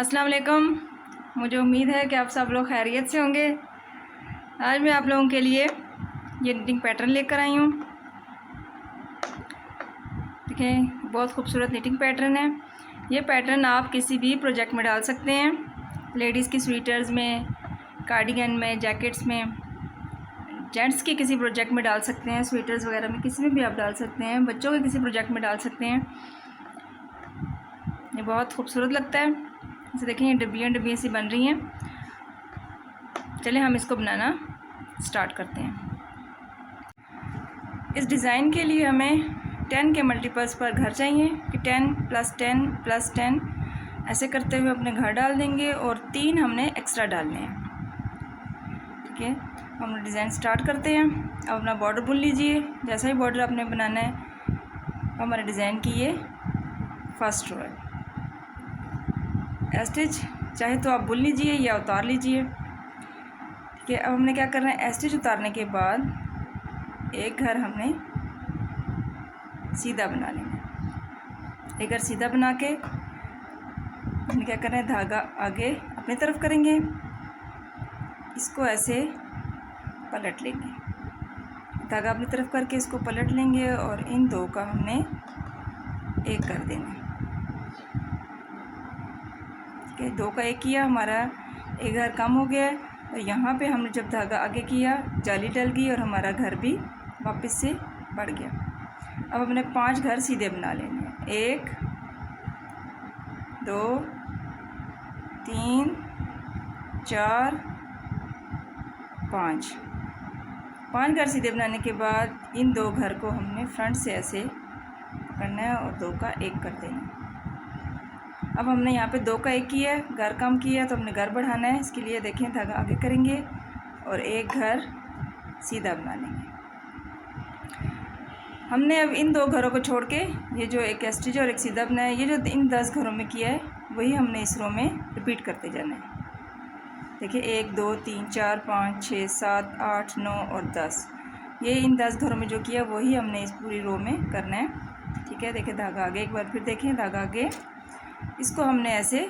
अस्सलाम वालेकुम। मुझे उम्मीद है कि आप सब लोग खैरियत से होंगे। आज मैं आप लोगों के लिए ये निटिंग पैटर्न लेकर आई हूँ। देखें, बहुत खूबसूरत निटिंग पैटर्न है। ये पैटर्न आप किसी भी प्रोजेक्ट में डाल सकते हैं। लेडीज़ की स्वेटर्स में, कार्डिगन में, जैकेट्स में, जेंट्स के किसी प्रोजेक्ट में डाल सकते हैं। स्वेटर्स वगैरह में किसी में भी आप डाल सकते हैं। बच्चों के किसी प्रोजेक्ट में डाल सकते हैं। ये बहुत खूबसूरत लगता है। इसे देखें, ये डब्बियाँ सी बन रही हैं। चलिए हम इसको बनाना स्टार्ट करते हैं। इस डिज़ाइन के लिए हमें 10 के मल्टीपल्स पर घर चाहिए कि 10 + 10 + 10 ऐसे करते हुए अपने घर डाल देंगे और 3 हमने एक्स्ट्रा डालने हैं। ठीक है, हम डिज़ाइन स्टार्ट करते हैं। अब अपना बॉर्डर बुन लीजिए। जैसा ही बॉर्डर आपने बनाना है, हमारे डिज़ाइन की ये फर्स्ट रो है। एस्टिच चाहे तो आप बुन लीजिए या उतार लीजिए। ठीक है, अब हमने क्या करना है, एस्टिच उतारने के बाद एक घर हमने सीधा बना लेना है। एक घर सीधा बना के हमने क्या करना है, धागा आगे अपनी तरफ करेंगे, इसको ऐसे पलट लेंगे। धागा अपनी तरफ करके इसको पलट लेंगे और इन दो का हमने एक कर देना है। ठीक है, 2 का 1 किया, हमारा एक घर कम हो गया है। और यहाँ पे हमने जब धागा आगे किया, जाली डल गई और हमारा घर भी वापस से बढ़ गया। अब हमने 5 घर सीधे बना लेने हैं। 1 2 3 4 5 5 घर सीधे बनाने के बाद इन 2 घर को हमने फ्रंट से ऐसे पकड़ना है और 2 का 1 कर देना है। अब हमने यहाँ पे 2 का 1 किया है, घर कम किया है, तो हमने घर बढ़ाना है। इसके लिए देखें, धागा आगे करेंगे और एक घर सीधा बना लेंगे। हमने अब इन 2 घरों को छोड़ के ये जो एक एस्टिच और एक सीधा बनाया है, ये जो इन 10 घरों में किया है, वही हमने इस रो में रिपीट करते जाना है। देखिए, 1 2 3 4 5 6 7 8 9 और 10, ये इन 10 घरों में जो किया वही हमने इस पूरी रो में करना है। ठीक है, देखिए धागा आगे, एक बार फिर देखें, धागा आगे, इसको हमने ऐसे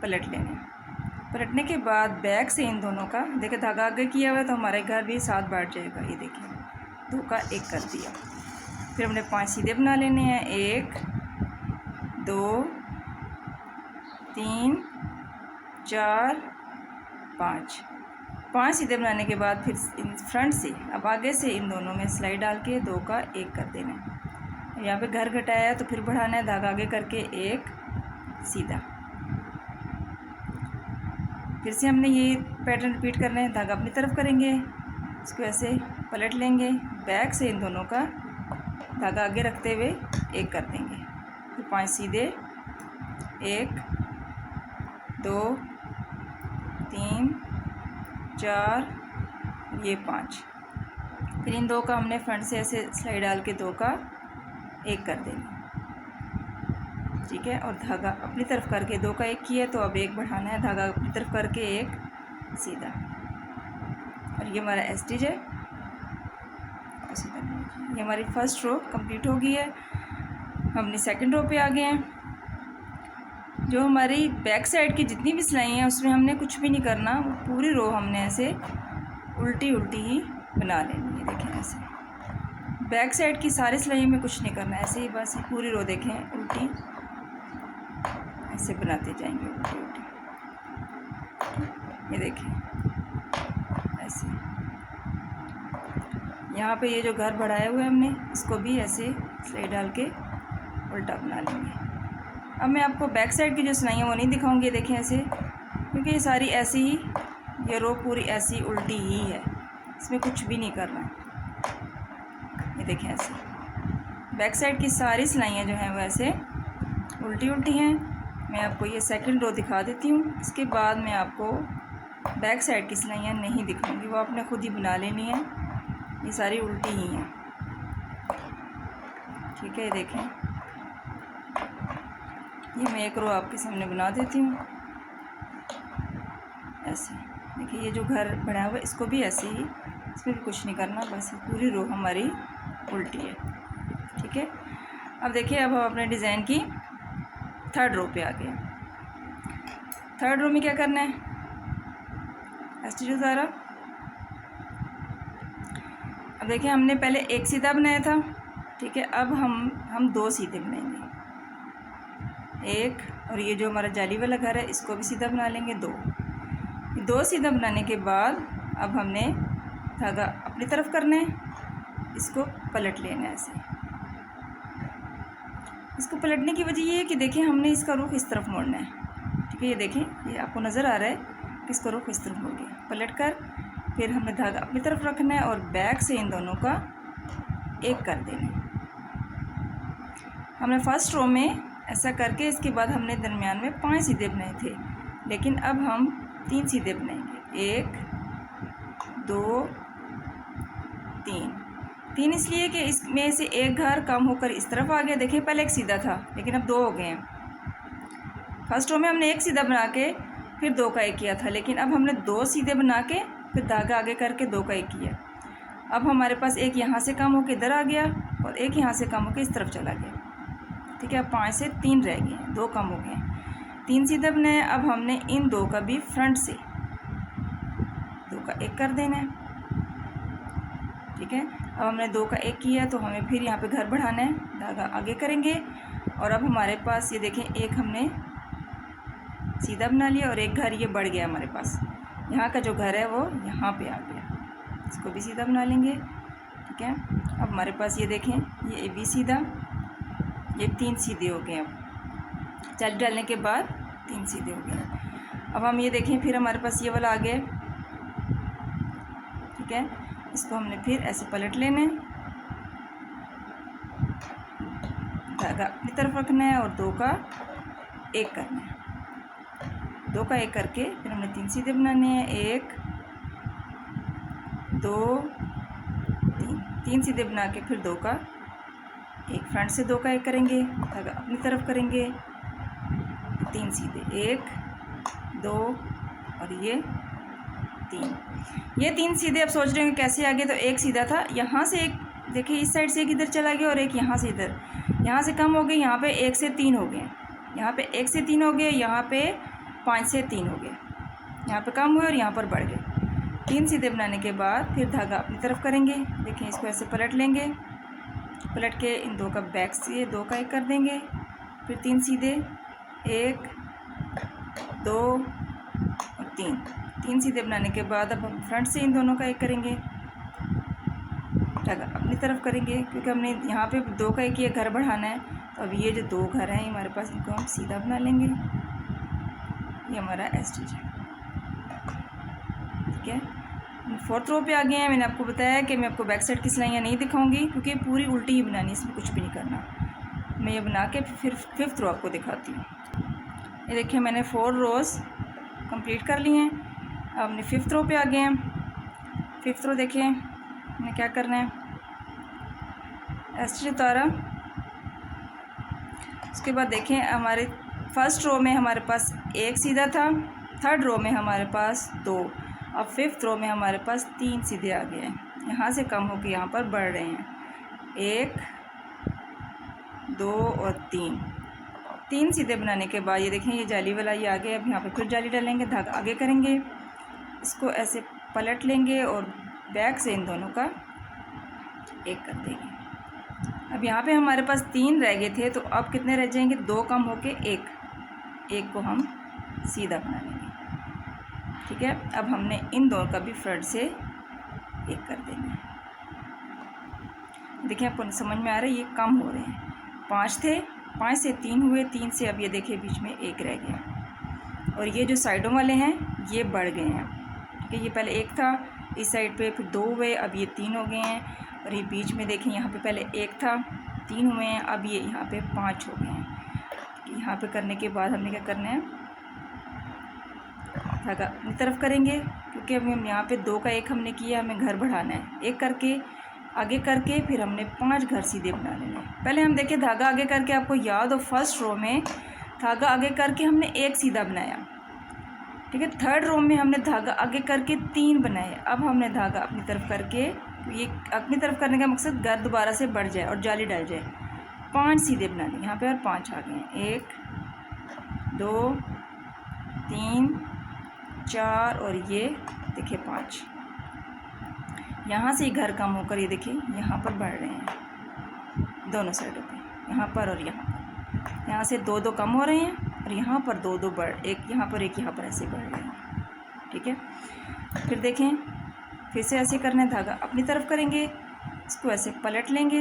पलट लेना है। पलटने के बाद बैक से इन दोनों का, देखिए धागा आगे किया हुआ है तो हमारे घर भी साथ बैठ जाएगा। ये देखिए, 2 का 1 कर दिया। फिर हमने 5 सीधे बना लेने हैं। 1 2 3 4 5 सीधे बनाने के बाद फिर इन फ्रंट से, अब आगे से इन दोनों में सिलाई डाल के 2 का 1 कर देना है। यहाँ पे घर घटाया है तो फिर बढ़ाना है, धागा आगे करके 1 सीधा। फिर से हमने ये पैटर्न रिपीट करना है। धागा अपनी तरफ करेंगे, इसको ऐसे पलट लेंगे, बैक से इन दोनों का धागा आगे रखते हुए 1 कर देंगे। फिर 5 सीधे, 1 2 3 4, ये 5। फिर इन 2 का हमने फ्रंट से ऐसे सिलाई डाल के 2 का 1 कर देंगे। ठीक है, और धागा अपनी तरफ करके 2 का 1 किया तो अब 1 बढ़ाना है, धागा अपनी तरफ करके 1 सीधा। और ये हमारा एस्टिच है। ये हमारी फर्स्ट रो कंप्लीट हो गई है। हमने सेकंड रो पे आ गए हैं। जो हमारी बैक साइड की जितनी भी सिलाई हैं उसमें हमने कुछ भी नहीं करना, पूरी रो हमने ऐसे उल्टी उल्टी ही बना लेनी है। देखें, ऐसे बैक साइड की सारी सिलाई में कुछ नहीं करना, ऐसे ही बस पूरी रो देखें उल्टी ऐसे बनाते जाएंगे, उल्टी उल्टी। ये देखें ऐसे। यहाँ पे ये जो घर बढ़ाए हुए हमने, इसको भी ऐसे सिलाई डाल के उल्टा बना लेंगे। अब मैं आपको बैक साइड की जो सिलाई है वो नहीं दिखाऊंगी। देखें ऐसे, क्योंकि ये सारी ऐसी ही, ये रो पूरी ऐसी उल्टी ही है, इसमें कुछ भी नहीं करना। ये देखें ऐसे, बैक साइड की सारी सिलाइयाँ जो हैं वो ऐसे उल्टी उल्टी हैं। मैं आपको ये सेकंड रो दिखा देती हूँ, इसके बाद मैं आपको बैक साइड की सिलाइयाँ नहीं दिखाऊंगी, वो आपने खुद ही बना लेनी है। ये सारी उल्टी ही हैं। ठीक है, ये देखें, ये मैं एक रो आपके सामने बना देती हूँ ऐसे। देखिए, ये जो घर बढ़ा हुआ है इसको भी ऐसे ही, इसमें भी कुछ नहीं करना, बस पूरी रो हमारी उल्टी है। ठीक है, अब देखिए, अब हम अपने डिज़ाइन की थर्ड रो पे आ गए। थर्ड रो में क्या करना है, स्टिच उतारा। अब देखिए हमने पहले एक सीधा बनाया था, ठीक है। अब हम 2 सीधे बनाएंगे, एक, और ये जो हमारा जाली वाला घर है इसको भी सीधा बना लेंगे, 2 सीधा बनाने के बाद अब हमने धागा अपनी तरफ करना है, इसको पलट लेना है ऐसे। इसको पलटने की वजह ये है कि देखिए हमने इसका रुख इस तरफ मोड़ना है, ठीक है। ये देखें, ये आपको नज़र आ रहा है कि इसका रुख इस तरफ मोड़ गया। पलट कर फिर हमने धागा अपनी तरफ रखना है और बैक से इन दोनों का एक कर देना है। हमने फर्स्ट रो में ऐसा करके इसके बाद हमने दरमियान में 5 सीधे बनाए थे, लेकिन अब हम 3 सीधे बनाएंगे, 1 2 3 इसलिए कि इसमें से एक घर कम होकर इस तरफ आ गया। देखिए पहले एक सीधा था लेकिन अब 2 हो गए हैं। फर्स्ट रो में हमने एक सीधा बना के फिर 2 का एक किया था, लेकिन अब हमने 2 सीधे बना के फिर धागा आगे करके 2 का एक किया। अब हमारे पास एक यहाँ से कम होकर इधर आ गया और एक यहाँ से कम होकर इस तरफ चला गया, ठीक है। अब 5 से 3 रह गए हैं, 2 कम हो गए हैं, 3 सीधे बनाए। अब हमने इन 2 का भी फ्रंट से 2 का एक कर देना है, ठीक है। अब हमने 2 का एक किया तो हमें फिर यहाँ पे घर बढ़ाना है, धागा आगे करेंगे। और अब हमारे पास ये देखें, एक हमने सीधा बना लिया और एक घर ये बढ़ गया हमारे पास। यहाँ का जो घर है वो यहाँ पे आ गया, इसको भी सीधा बना लेंगे, ठीक है। अब हमारे पास ये देखें, ये भी सीधा, ये 3 सीधे हो गए। अब जाली डालने के बाद 3 सीधे हो गए। अब हम ये देखें, फिर हमारे पास ये वाला आ गया, ठीक है। इसको हमने फिर ऐसे पलट लेना है, धागा अपनी तरफ रखना है और 2 का एक करना है। 2 का एक करके फिर हमने 3 सीधे बनाने हैं, 1 2 3 सीधे बना के फिर 2 का एक, फ्रंट से 2 का एक करेंगे, धागा अपनी तरफ करेंगे, 3 सीधे, 1 2 और ये 3। ये 3 सीधे। अब सोच रहे हैं कैसे आगे, तो एक सीधा था, यहाँ से एक देखिए इस साइड से एक इधर चला गया और एक यहाँ से इधर, यहाँ से कम हो गए, यहाँ पे 1 से 3 हो गए, यहाँ पे 1 से 3 हो गए, यहाँ पे 5 से 3 हो गए, यहाँ पे कम हुए और यहाँ पर बढ़ गए। 3 सीधे बनाने के बाद फिर धागा अपनी तरफ करेंगे, देखिए इसको ऐसे पलट लेंगे, पलट के इन 2 का बैक से 2 का एक कर देंगे, फिर 3 सीधे, 1 2 और 3 सीधे बनाने के बाद अब हम फ्रंट से इन दोनों का एक करेंगे, धागा अपनी तरफ करेंगे, क्योंकि हमने यहाँ पे 2 का एक ये घर बढ़ाना है। तो अब ये जो 2 घर हैं हमारे पास, इनको हम सीधा बना लेंगे, ये हमारा स्टिच है, ठीक है। 4th रो पे आ गए हैं। मैंने आपको बताया कि मैं आपको बैक साइड की सिलाइयाँ नहीं दिखाऊंगी क्योंकि पूरी उल्टी ही बनानी है, इसमें कुछ भी नहीं करना। मैं ये बना के फिर 5th रो आपको दिखाती हूँ। ये देखिए मैंने 4 रोज़ कंप्लीट कर लिए हैं। अब हमने 5th रो पे आ गए हैं। 5th रो देखिए हमें क्या करना है, स्टिच उतारा, उसके बाद देखें हमारे फर्स्ट रो में हमारे पास एक सीधा था, 3rd रो में हमारे पास 2, अब 5th रो में हमारे पास 3 सीधे आ गए हैं, यहाँ से कम होकर यहाँ पर बढ़ रहे हैं, 1 2 और 3 सीधे बनाने के बाद ये देखें ये जाली वाला ये आ गया। अब यहाँ पे फिर जाली डालेंगे, धागा आगे करेंगे, इसको ऐसे पलट लेंगे और बैक से इन दोनों का एक कर देंगे। अब यहाँ पे हमारे पास 3 रह गए थे, तो अब कितने रह जाएंगे, 2 कम होके 1 को हम सीधा बना लेंगे, ठीक है। अब हमने इन दोनों का भी फ्रंट से एक कर देना है। देखिए आपको समझ में आ रहा है, ये कम हो रहे हैं, 5 थे, 5 से 3 हुए, 3 से अब ये देखिए बीच में 1 रह गया और ये जो साइडों वाले हैं ये बढ़ गए हैं, ठीक है। ये पहले 1 था इस साइड पे, फिर 2 हुए, अब ये 3 हो गए हैं और ये बीच में देखें यहाँ पे पहले 1 था, 3 हुए हैं, अब ये यहाँ पे 5 हो गए हैं। यहाँ पे करने के बाद हमने क्या करना है, धागा अपनी तरफ करेंगे, क्योंकि अब हम यहाँ पे 2 का एक हमने किया, हमें घर बढ़ाना है, एक करके आगे करके फिर हमने 5 घर सीधे बना लेने हैं। पहले हम देखें धागा आगे करके, आपको याद हो फर्स्ट रो में धागा आगे करके हमने एक सीधा बनाया, ठीक है। 3rd रो में हमने धागा आगे करके 3 बनाए। अब हमने धागा अपनी तरफ करके, ये अपनी तरफ करने का मकसद घर दोबारा से बढ़ जाए और जाली डल जाए, 5 सीधे बनाने यहाँ पे और 5 आ गए हैं, 1 2 3 4 और ये देखिए 5। यहाँ से घर कम होकर ये देखिए यहाँ पर बढ़ रहे हैं दोनों साइडों पे, यहाँ पर और यहाँ पर। यहाँ से 2 2 कम हो रहे हैं और यहाँ पर 2 2 बढ़, एक यहाँ पर एक यहाँ पर ऐसे बढ़ रहे हैं। ठीक है, फिर देखें, फिर से ऐसे करना है, धागा अपनी तरफ करेंगे, इसको ऐसे पलट लेंगे,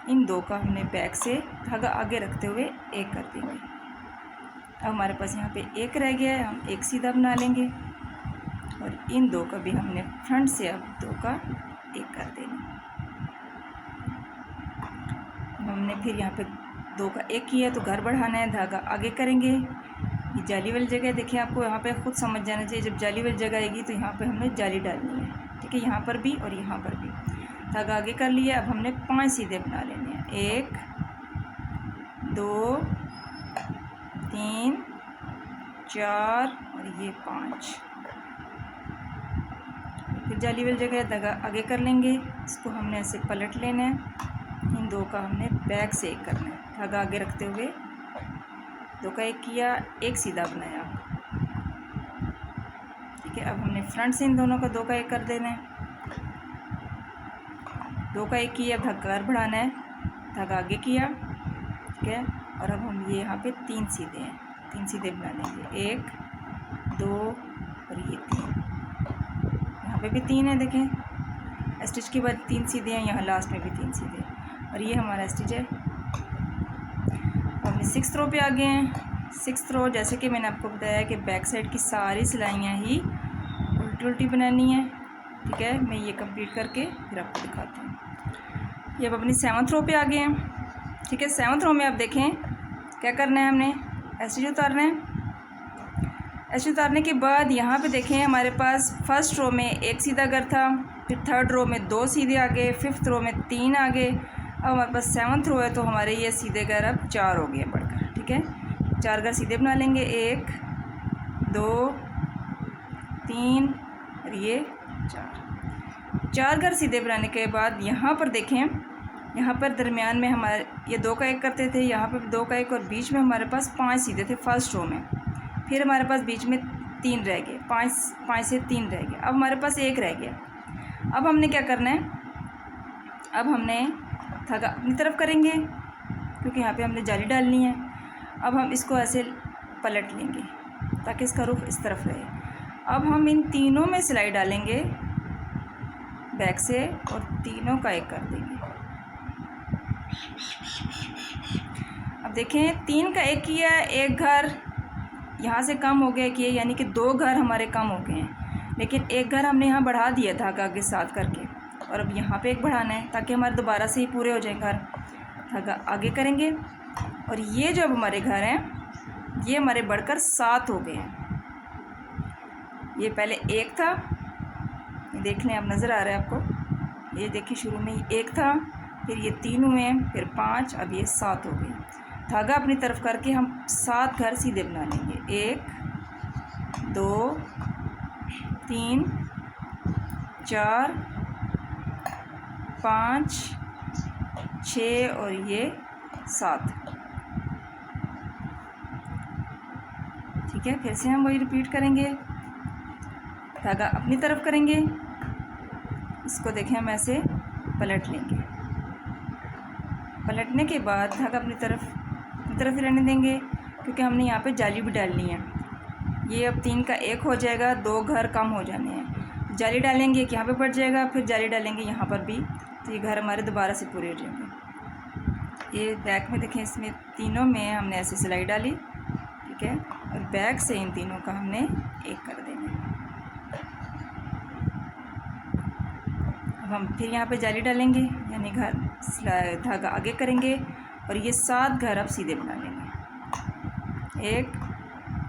इन 2 का हमने बैक से धागा आगे रखते हुए एक कर देंगे। अब हमारे पास यहाँ पे एक रह गया है, हम एक सीधा बना लेंगे और इन 2 का भी हमने फ्रंट से अब 2 का एक कर देना। हमने फिर यहाँ पे 2 का एक किया तो घर बढ़ाना है, धागा आगे करेंगे। ये जाली वाली जगह देखिए, आपको यहाँ पे खुद समझ जाना चाहिए, जब जाली वाली जगह आएगी तो यहाँ पे हमने जाली डालनी है। ठीक है, यहाँ पर भी और यहाँ पर भी धागा आगे कर लिया। अब हमने 5 सीधे बना लेने हैं, 1 2 3 4 और ये 5। फिर जाली वाली जगह धागा आगे कर लेंगे, इसको हमने ऐसे पलट लेना है, इन 2 का हमने बैक से एक करना है, धागा आगे रखते हुए 2 का एक किया, एक सीधा बनाया। ठीक है, अब हमने फ्रंट से इन दोनों का 2 का एक कर देना है, 2 का एक किया, धागा बढ़ाना है, धागा आगे किया। ठीक है, और अब हम ये यहाँ पे 3 सीधे हैं, 3 सीधे बना लेंगे, 1 2 और ये 3। यहाँ पे भी 3 है, देखें स्टिच के बाद 3 सीधे हैं, यहाँ लास्ट में भी 3 सीधे, और ये हमारा स्टिच है। हमने 6th रो पे आ गए हैं। 6th रो जैसे कि मैंने आपको बताया कि बैक साइड की सारी सिलाइयाँ ही उल्टी उल्टी बनानी है। ठीक है, मैं ये कंप्लीट करके फिर आपको दिखाती हूँ। ये अब अपनी 7th रो पे आ गए हैं। ठीक है, 7th रो में आप देखें क्या करना है, हमने स्टिच उतारना है। स्टिच उतारने के बाद यहाँ पे देखें हमारे पास 1st रो में एक सीधा घर था, फिर 3rd रो में 2 सीधे आ गए, 5th रो में 3 आ गए। अब हमारे पास 7th रो है तो हमारे ये सीधे घर अब 4 हो गए बढ़कर। ठीक है, 4 घर सीधे बना लेंगे, 1 2 3 और ये 4 घर सीधे बनाने के बाद यहाँ पर देखें, यहाँ पर दरमियान में हमारे ये 2 का एक करते थे, यहाँ पर 2 का एक, और बीच में हमारे पास 5 सीधे थे 1st रो में। फिर हमारे पास बीच में 3 रह गए, 5 से 3 रह गए, अब हमारे पास 1 रह गया। अब हमने क्या करना है, अब हमने धागा अपनी तरफ करेंगे क्योंकि यहाँ पे हमने जाली डालनी है। अब हम इसको ऐसे पलट लेंगे ताकि इसका रुख इस तरफ रहे। अब हम इन तीनों में सिलाई डालेंगे बैक से और तीनों का एक कर देंगे। अब देखें 3 का एक किया, एक घर यहाँ से कम हो गया कि यानी कि 2 घर हमारे कम हो गए हैं, लेकिन एक घर हमने यहाँ बढ़ा दिया धागा के साथ करके, और अब यहाँ पे एक बढ़ाना है ताकि हमारे दोबारा से ही पूरे हो जाए घर। धागा आगे करेंगे और ये जो अब हमारे घर हैं ये हमारे बढ़कर 7 हो गए हैं। ये पहले 1 था, ये देख लें, अब नज़र आ रहा है आपको, ये देखिए शुरू में ही 1 था, फिर ये 3 हुए, फिर 5, अब ये 7 हो गए। धागा अपनी तरफ करके हम 7 घर सीधे बना लेंगे, 1 2 3 4 5 6 और ये 7। ठीक है, फिर से हम वही रिपीट करेंगे, धागा अपनी तरफ करेंगे, इसको देखें हम ऐसे पलट लेंगे, पलटने के बाद धागा अपनी तरफ ही रहने देंगे क्योंकि हमने यहाँ पे जाली भी डालनी है। ये अब 3 का 1 हो जाएगा, 2 घर कम हो जाने हैं, जाली डालेंगे कि यहाँ पे बढ़ जाएगा, फिर जाली डालेंगे यहाँ पर भी, तो ये घर हमारे दोबारा से पूरे हो जाएंगे। ये बैक में देखें, इसमें तीनों में हमने ऐसे सिलाई डाली। ठीक है, और बैक से इन तीनों का हमने एक कर देना है। अब हम फिर यहाँ पे जाली डालेंगे यानी घर धागा आगे करेंगे और ये 7 घर अब सीधे बना लेंगे, 1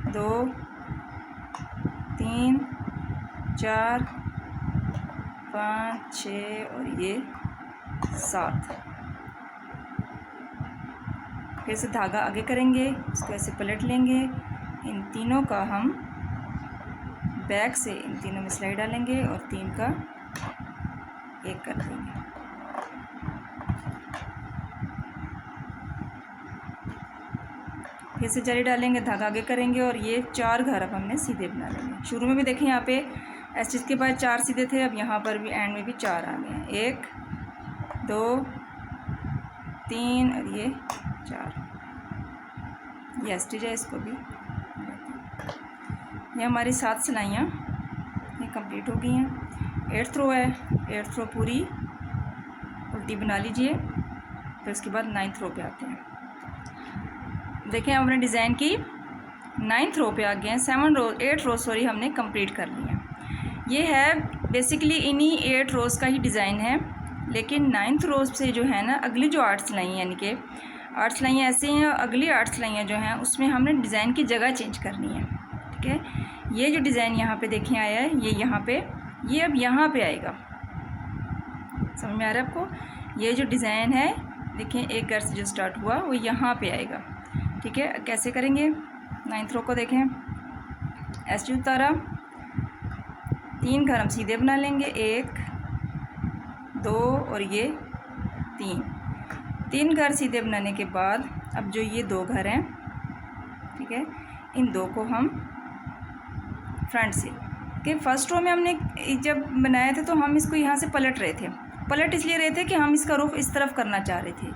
2 3 4 5 6 और ये 7। फिर से धागा आगे करेंगे, इसको ऐसे पलट लेंगे, इन तीनों का हम बैक से इन तीनों में सिलाई डालेंगे और 3 का एक कर देंगे। फिर से जाली डालेंगे, धागा आगे करेंगे और ये 4 घर अब हमने सीधे बना लेंगे। शुरू में भी देखें यहाँ पे एस स्टिच के बाद 4 सीधे थे, अब यहाँ पर भी एंड में भी 4 आ गए हैं। 1 2 3 और ये 4। ये एस स्टिच है, इसको भी ये हमारी 7 सिलाइयाँ ये कंप्लीट हो गई हैं। 8th रो है, 8th रो पूरी उल्टी बना लीजिए। फिर उसके बाद 9th रो पे आते हैं। देखें हमने डिज़ाइन की 9th रो पे आ गए हैं। 8 रो सॉरी हमने कंप्लीट कर ली हैं। ये है बेसिकली इन्हीं 8 रोज़ का ही डिज़ाइन है, लेकिन 9th रोज़ से जो है ना अगली जो 8 सिलाइयाँ यानी कि 8 सिलाइयाँ ऐसे हैं, अगली 8 सिलाइयाँ जो हैं उसमें हमने डिज़ाइन की जगह चेंज करनी है। ठीक है, ये जो डिज़ाइन यहाँ पे देखें आया है, ये यहाँ पे, ये अब यहाँ पे आएगा। समझ में आ रहा है आपको? ये जो डिज़ाइन है देखें, एक घर से जो स्टार्ट हुआ वो यहाँ पे आएगा। ठीक है, कैसे करेंगे? 9th रो को देखें, एस स्टिच उतारा, 3 घर हम सीधे बना लेंगे, 1 2 और ये 3 घर सीधे बनाने के बाद अब जो ये 2 घर हैं, ठीक है, इन 2 को हम फ्रंट से कि फर्स्ट रो में हमने जब बनाए थे तो हम इसको यहाँ से पलट रहे थे। पलट इसलिए रहे थे कि हम इसका रुख इस तरफ करना चाह रहे थे।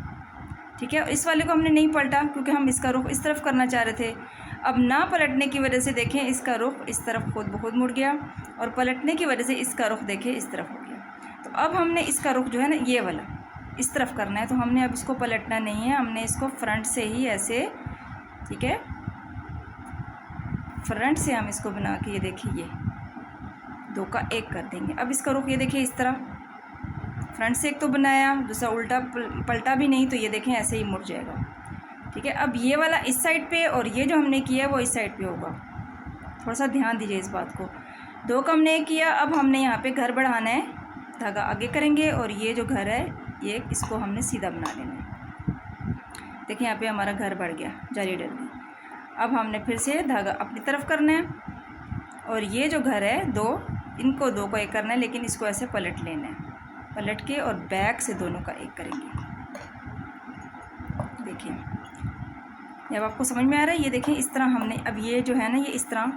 ठीक है, इस वाले को हमने नहीं पलटा क्योंकि हम इसका रुख इस तरफ करना चाह रहे थे। अब ना पलटने की वजह से देखें इसका रुख इस तरफ खुद ब खुद मुड़ गया और पलटने की वजह से इसका रुख देखें इस तरफ हो गया। तो अब हमने इसका रुख जो है ना ये वाला इस तरफ करना है, तो हमने अब इसको पलटना नहीं है, हमने इसको फ्रंट से ही ऐसे, ठीक है, फ्रंट से हम इसको बना के ये देखिए ये 2 का 1 कर देंगे। अब इसका रुख ये देखिए इस तरह फ्रंट से एक तो बनाया, दूसरा उल्टा पलटा भी नहीं, तो ये देखें ऐसे ही मुड़ जाएगा। ठीक है, अब ये वाला इस साइड पे और ये जो हमने किया वो इस साइड पे होगा। थोड़ा सा ध्यान दीजिए इस बात को। 2 का हमने किया, अब हमने यहाँ पे घर बढ़ाना है, धागा आगे करेंगे और ये जो घर है ये इसको हमने सीधा बना लेना है। देखिए यहाँ पे हमारा घर बढ़ गया, जाली डल गई। अब हमने फिर से धागा अपनी तरफ करना है और ये जो घर है 2, इनको 2 को 1 करना है, लेकिन इसको ऐसे पलट लेना है, पलट के और बैक से दोनों का 1 करेंगे। देखिए जब आपको समझ में आ रहा है, ये देखें इस तरह हमने अब ये जो है ना ये इस तरह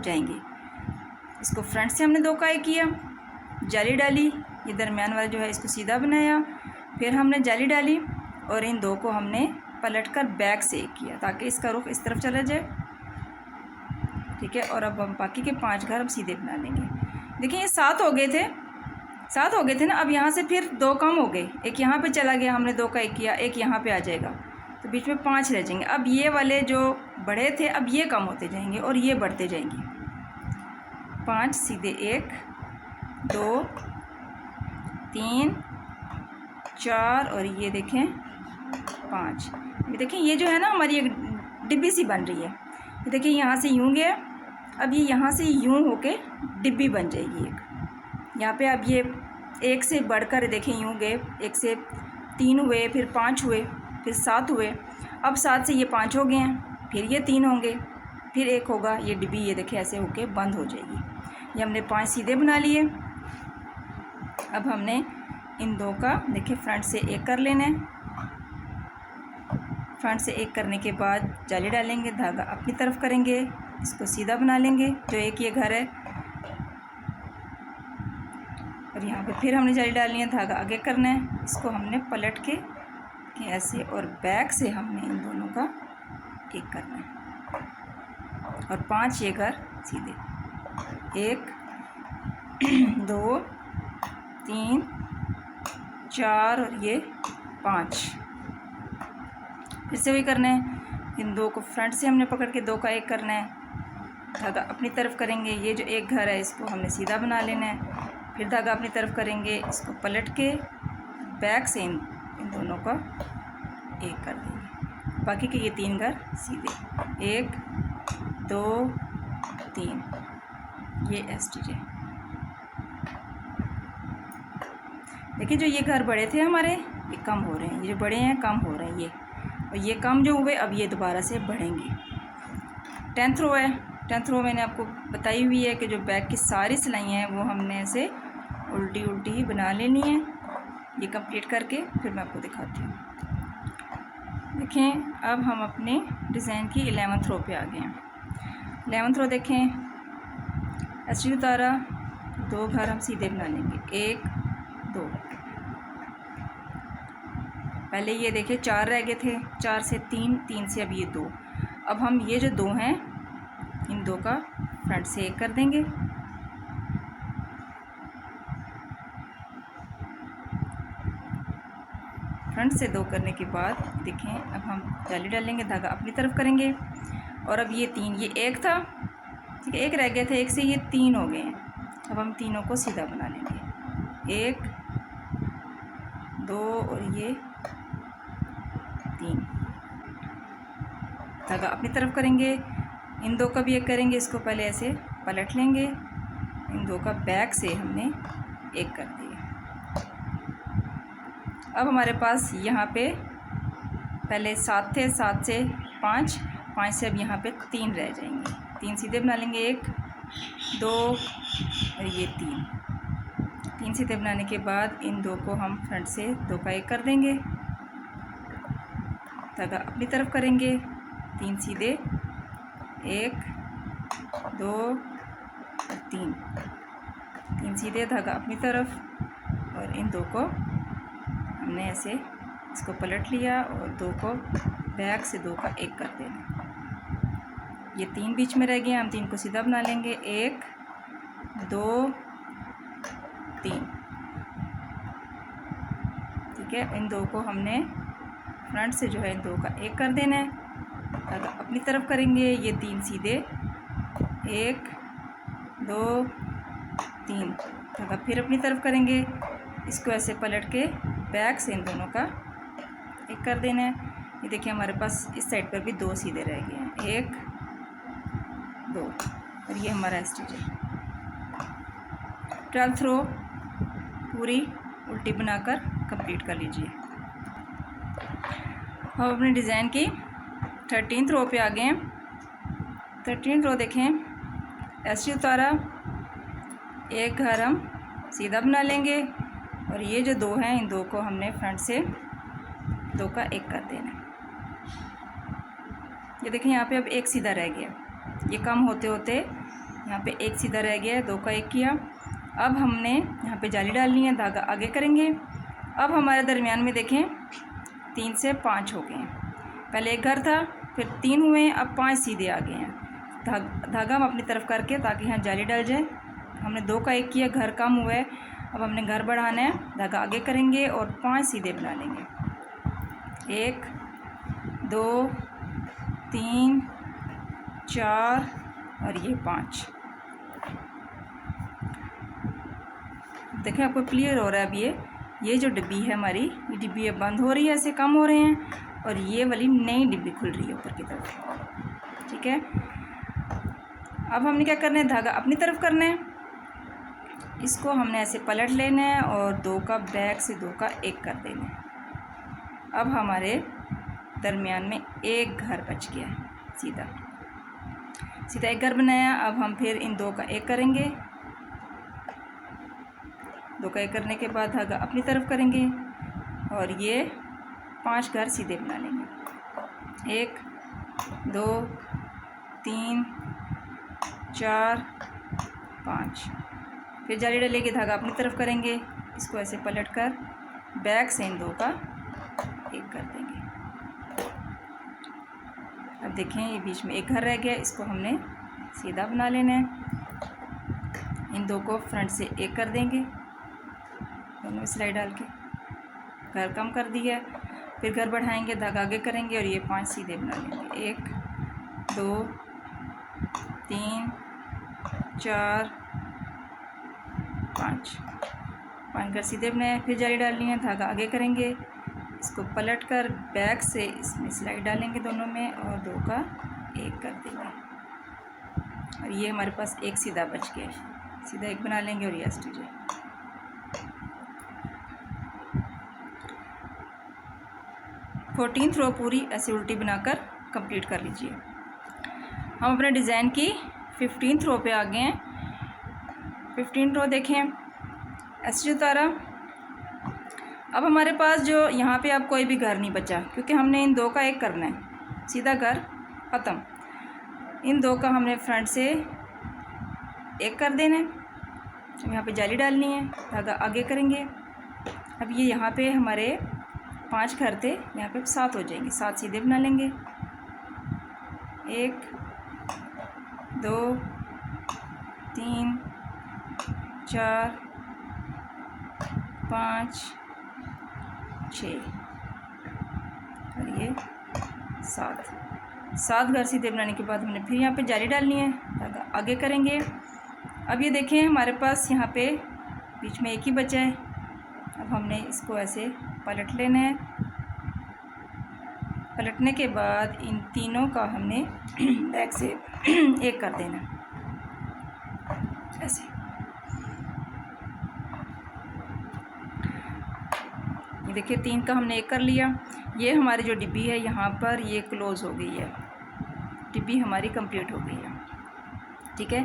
जाएंगे। इसको फ्रंट से हमने 2 का 1 किया, जाली डाली, ये दरमियान वाला जो है इसको सीधा बनाया, फिर हमने जाली डाली और इन 2 को हमने पलट कर बैक से 1 किया ताकि इसका रुख इस तरफ चला जाए। ठीक है, और अब हम बाकी के 5 घर हम सीधे बना लेंगे। देखिए ये 7 हो गए थे, 7 हो गए थे ना। अब यहाँ से फिर 2 कम हो गए, एक यहाँ पे चला गया, हमने 2 का 1 किया, एक यहाँ पे आ जाएगा, तो बीच में 5 रह जाएंगे। अब ये वाले जो बड़े थे अब ये कम होते जाएंगे और ये बढ़ते जाएंगे। 5 सीधे 1 2 3 4 और ये देखें 5। ये देखें ये जो है ना हमारी एक डिब्बी सी बन रही है। ये देखिए यहाँ से यूँ गया, अब ये यहाँ से यूँ होके डिब्बी बन जाएगी एक। यहाँ पे अब ये 1 से बढ़कर देखें यूँ गए, 1 से 3 हुए, फिर 5 हुए, फिर 7 हुए। अब 7 से ये 5 हो गए हैं, फिर ये 3 होंगे, फिर 1 होगा, ये डिब्बी ये देखिए ऐसे होके बंद हो जाएगी। ये हमने 5 सीधे बना लिए। अब हमने इन 2 का देखिए फ्रंट से 1 कर लेना है। फ्रंट से 1 करने के बाद जाली डालेंगे, धागा अपनी तरफ करेंगे, इसको सीधा बना लेंगे जो एक ये घर है, और यहाँ पे फिर हमने जाली डालनी है, धागा आगे करना है, इसको हमने पलट के ऐसे और बैक से हमने इन दोनों का 1 करना है और 5 ये घर सीधे 1 2 3 4 और ये 5 फिर से वही करना है। इन 2 को फ्रंट से हमने पकड़ के 2 का 1 करना है, धागा अपनी तरफ करेंगे, ये जो एक घर है इसको हमने सीधा बना लेना है, फिर धागा अपनी तरफ करेंगे, इसको पलट के बैक से इन दोनों का 1 कर देंगे। बाकी के ये 3 घर सीधे 1 2 3, ये एस स्टिच है। देखिए जो ये घर बड़े थे हमारे ये कम हो रहे हैं, ये जो बड़े हैं कम हो रहे हैं ये, और ये कम जो हुए अब ये दोबारा से बढ़ेंगे। 10th रो है, 10th रो मैंने आपको बताई हुई है कि जो बैक की सारी सिलाइयाँ हैं वो हमने ऐसे उल्टी उल्टी ही बना लेनी है। ये कंप्लीट करके फिर मैं आपको दिखाती हूँ। देखें अब हम अपने डिज़ाइन की 11th रो पे आ गए हैं। 11th रो देखें, एस्टी उतारा, 2 घर हम सीधे बना लेंगे, 1 2। पहले ये देखिए 4 रह गए थे, 4 से 3, 3 से अब ये 2। अब हम ये जो 2 हैं इन 2 का फ्रंट से 1 कर देंगे। फ्रंट से 2 करने के बाद देखें अब हम जाली डालेंगे, धागा अपनी तरफ करेंगे और अब ये 3, ये 1 था, ठीक है, 1 रह गए थे, 1 से ये 3 हो गए हैं। अब हम तीनों को सीधा बना लेंगे, 1 2 और ये 3। धागा अपनी तरफ करेंगे, इन 2 का भी 1 करेंगे, इसको पहले ऐसे पलट लेंगे, इन 2 का बैक से हमने 1 कर दिया। अब हमारे पास यहाँ पे पहले 7 थे, 7 से 5, 5 से अब यहाँ पे 3 रह जाएंगे, 3 सीधे बना लेंगे, 1 2 और ये 3 सीधे बनाने के बाद इन 2 को हम फ्रंट से 2 का 1 कर देंगे, धागा अपनी तरफ करेंगे, 3 सीधे, 1 2 और 3 सीधे, धागा अपनी तरफ और इन 2 को हमने ऐसे इसको पलट लिया और 2 को बैक से 2 का 1 कर देना। ये 3 बीच में रह गए, हम 3 को सीधा बना लेंगे, 1 2 3, ठीक है। इन 2 को हमने फ्रंट से जो है इन 2 का 1 कर देना है, धागा अपनी तरफ करेंगे, ये 3 सीधे, 1 2 3, धागा फिर अपनी तरफ करेंगे, इसको ऐसे पलट के बैक से इन दोनों का 1 कर देना है। ये देखिए हमारे पास इस साइड पर भी 2 सीधे रह गए हैं, 1 2 और ये हमारा स्टिच है। 12th रो पूरी उल्टी बनाकर कंप्लीट कर लीजिए। हम अपने डिज़ाइन की 13th रो पे आ गए हैं। 13th रो देखें, ऐसे उतारा, 1 घर हम सीधा बना लेंगे और ये जो 2 हैं इन 2 को हमने फ्रंट से 2 का 1 कर देना है। ये देखें यहाँ पे अब 1 सीधा रह गया, ये कम होते होते यहाँ पे 1 सीधा रह गया, 2 का 1 किया। अब हमने यहाँ पे जाली डालनी है, धागा आगे करेंगे। अब हमारे दरमियान में देखें 3 से 5 हो गए हैं, पहले 1 घर था, फिर 3 हुए, अब 5 सीधे आ गए हैं। धागा हम अपनी तरफ करके ताकि यहाँ जाली डल जाए, हमने 2 का 1 किया, घर कम हुआ है, अब हमने घर बढ़ाना है, धागा आगे करेंगे और 5 सीधे बना लेंगे, 1 2 3 4 और ये 5। देखें आपको क्लियर हो रहा है। अब ये जो डिब्बी है हमारी, ये डिब्बी अब बंद हो रही है, ऐसे कम हो रहे हैं और ये वाली नई डिब्बी खुल रही है ऊपर की तरफ, ठीक है। अब हमने क्या करना है, धागा अपनी तरफ करना है, इसको हमने ऐसे पलट लेना है और 2 का बैक से 2 का 1 कर देना है। अब हमारे दरमियान में 1 घर बच गया है, सीधा 1 घर बनाया। अब हम फिर इन 2 का 1 करेंगे, 2 का 1 करने के बाद धागा अपनी तरफ करेंगे और ये 5 घर सीधे बना लेंगे, 1 2 3 4 5। फिर जाली डालेंगे, धागा अपनी तरफ करेंगे, इसको ऐसे पलट कर बैक से इन 2 का 1 कर देंगे। अब देखें ये बीच में 1 घर रह गया, इसको हमने सीधा बना लेना है, इन 2 को फ्रंट से 1 कर देंगे, दोनों में सिलाई डाल के घर कम कर दिया। फिर घर बढ़ाएंगे, धागा आगे करेंगे और ये 5 सीधे बना लेंगे, 1 2 3 4 5 घर सीधे बनाए। फिर जाली डालनी है, धागा आगे करेंगे, इसको पलट कर बैक से इसमें सिलाई डालेंगे दोनों में और 2 का 1 कर देंगे और ये हमारे पास 1 सीधा बच गया, सीधा 1 बना लेंगे और ये स्टिच है। फोर्टीन्थ रो पूरी ऐसे उल्टी बनाकर कंप्लीट कर लीजिए। हम अपने डिज़ाइन की 15th रो पे आ गए हैं। 15th रो देखें, ऐसे उतारा, अब हमारे पास जो यहाँ पे अब कोई भी घर नहीं बचा, क्योंकि हमने इन दो का एक करना है, सीधा घर ख़त्म। इन दो का हमने फ्रंट से एक कर देना है। यहाँ पे जाली डालनी है, धागा आगे करेंगे। अब ये यहाँ पे हमारे 5 घर थे, यहाँ पे 7 हो जाएंगे। 7 सीधे बना लेंगे। 1 2 3 4 5 6 और ये 7 घर सीधे बनाने के बाद हमने फिर यहाँ पे जाली डालनी है, धागा आगे करेंगे। अब ये देखें हमारे पास यहाँ पे बीच में एक ही बचा है। अब हमने इसको ऐसे पलट लेना है। पलटने के बाद इन तीनों का हमने बैक से एक कर देना ऐसे। ये देखिए 3 का हमने एक कर लिया। ये हमारी जो डिब्बी है यहाँ पर ये क्लोज़ हो गई है, डिब्बी हमारी कंप्लीट हो गई है। ठीक है,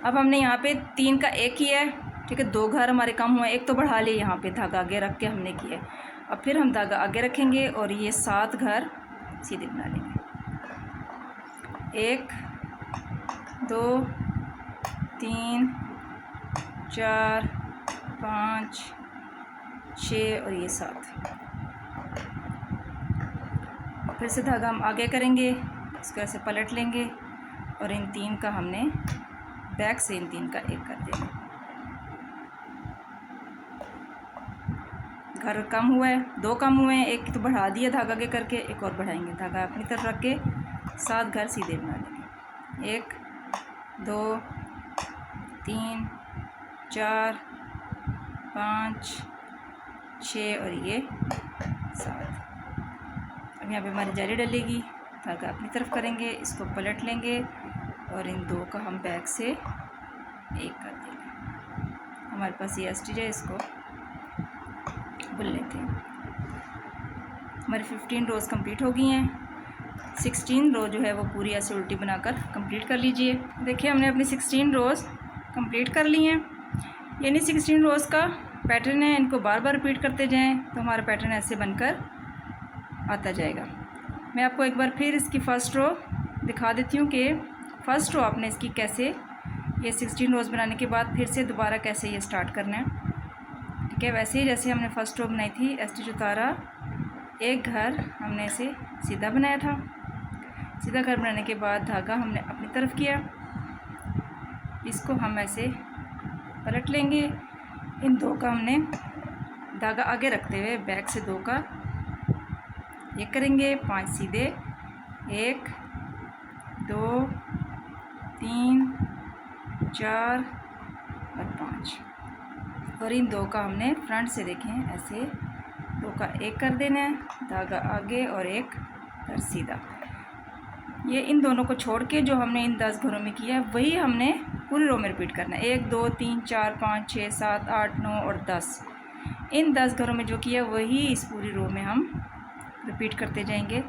अब हमने यहाँ पे 3 का एक किया है। ठीक है, 2 घर हमारे कम हुए, एक तो बढ़ा लिए, यहाँ पे धागा आगे रख के हमने किया। अब फिर हम धागा आगे रखेंगे और ये 7 घर सीधे बना लेंगे। 1 2 3 4 5 6 और ये 7। फिर से धागा हम आगे करेंगे, इसको ऐसे पलट लेंगे और इन 3 का हमने बैक से इन 3 का एक कर देना। घर कम हुआ है, 2 कम हुए हैं, एक तो बढ़ा दिया धागा आगे करके, एक और बढ़ाएंगे। धागा अपनी तरफ रख के 7 घर सीधे बना लेंगे। 1 2 3 4 5 6 और ये 7। अब यहाँ पे हमारी जाली डलेगी, धागा अपनी तरफ करेंगे, इसको पलट लेंगे और इन 2 का हम बैक से एक कर देंगे। हमारे पास ये स्टिच है, इसको बुन लेते हैं। हमारी 15 रोज़ कंप्लीट हो गई हैं। 16 रो जो है वो पूरी ऐसे उल्टी बनाकर कंप्लीट कर लीजिए। देखिए हमने अपनी 16 रोज़ कंप्लीट कर ली हैं। यानी 16 रोज़ का पैटर्न है, इनको बार बार रिपीट करते जाएं तो हमारा पैटर्न ऐसे बनकर आता जाएगा। मैं आपको एक बार फिर इसकी फ़र्स्ट रो दिखा देती हूँ कि फ़र्स्ट रो आपने इसकी कैसे, ये 16 रोज़ बनाने के बाद फिर से दोबारा कैसे ये स्टार्ट करना है। ठीक है, वैसे ही जैसे हमने फ़र्स्ट रो बनाई थी, स्टिच उतारा, एक घर हमने इसे सीधा बनाया था। सीधा घर बनाने के बाद धागा हमने अपनी तरफ किया, इसको हम ऐसे पलट लेंगे। इन 2 का हमने धागा आगे रखते हुए बैक से 2 का ये करेंगे। 5 सीधे, 1 2 3 4 और 5 और इन 2 का हमने फ्रंट से देखें ऐसे 2 का एक कर देना है, धागा आगे और एक घर सीधा। ये इन दोनों को छोड़ के जो हमने इन 10 घरों में किया वही हमने पूरी रो में रिपीट करना है। 1 2 3 4 5 6 7 8 9 और 10। इन 10 घरों में जो किया वही इस पूरी रो में हम रिपीट करते जाएंगे।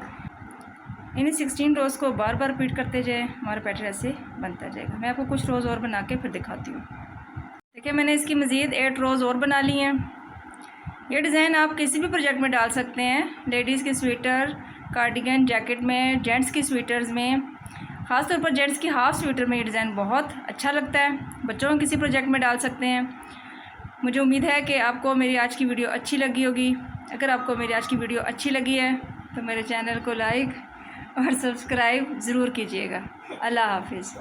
इन 16 रोज़ को बार बार रिपीट करते जाएं, हमारा पैटर्न ऐसे बनता जाएगा। मैं आपको कुछ रोज़ और बना के फिर दिखाती हूँ। देखिए मैंने इसकी मज़ीद 8 रोज़ और बना ली हैं। ये डिज़ाइन आप किसी भी प्रोजेक्ट में डाल सकते हैं, लेडीज़ के स्वेटर, कार्डिगन, जैकेट में, जेंट्स की स्वेटर्स में, ख़ासतौर पर जेंट्स की हाफ़ स्वेटर में ये डिज़ाइन बहुत अच्छा लगता है। बच्चों के किसी प्रोजेक्ट में डाल सकते हैं। मुझे उम्मीद है कि आपको मेरी आज की वीडियो अच्छी लगी होगी। अगर आपको मेरी आज की वीडियो अच्छी लगी है तो मेरे चैनल को लाइक और सब्सक्राइब ज़रूर कीजिएगा। अल्लाह हाफिज़।